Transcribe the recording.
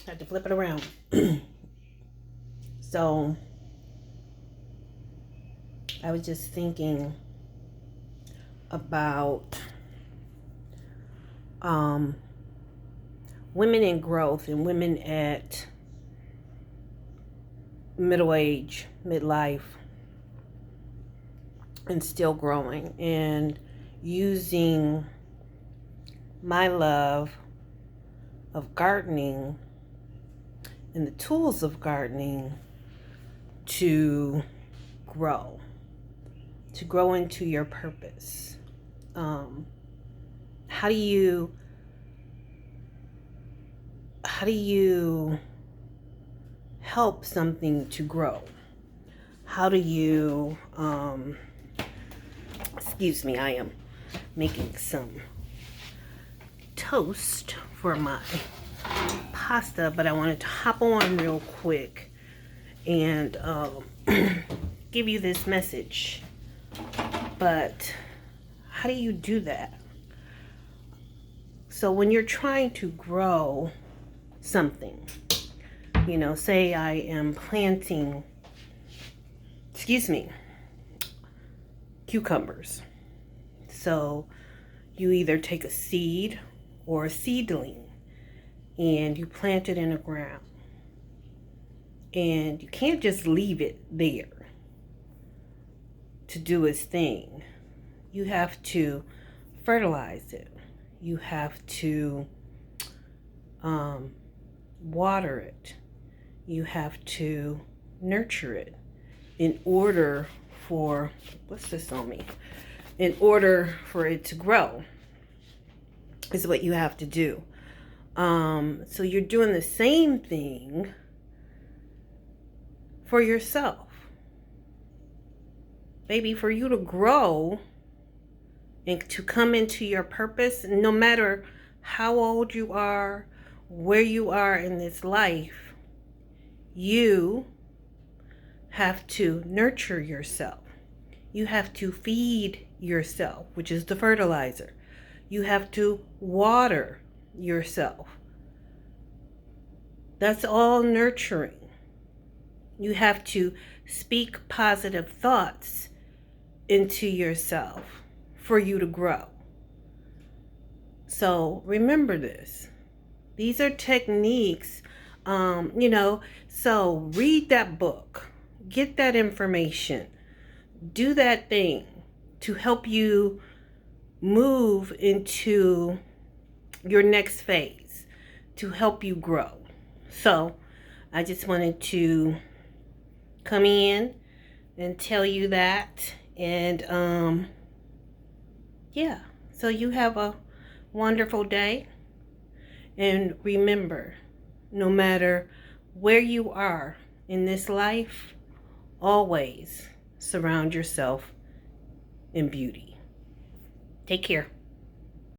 I have to flip it around. So I was just thinking about women in growth and women at middle age, midlife, and still growing, and using my love of gardening and the tools of gardening to grow into your purpose. How do you help something to grow? How do you excuse me, I am making some toast for my pasta, but I wanted to hop on real quick and give you this message. But how do you do that? So when you're trying to grow something, say I am planting, cucumbers. So you either take a seed or a seedling and you plant it in the ground. And you can't just leave it there to do its thing. You have to fertilize it. You have to water it. You have to nurture it in order for, in order for it to grow, is what you have to do. So you're doing the same thing for yourself. Baby, for you to grow and to come into your purpose, no matter how old you are, where you are in this life, you have to nurture yourself. You have to feed yourself, which is the fertilizer. You have to water yourself. That's all nurturing. You have to speak positive thoughts into yourself for you to grow. So remember this. These are techniques, so read that book, get that information, do that thing to help you move into your next phase, to help you grow. So I just wanted to come in and tell you that. And yeah, so you have a wonderful day. And remember, no matter where you are in this life, always surround yourself in beauty. Take care.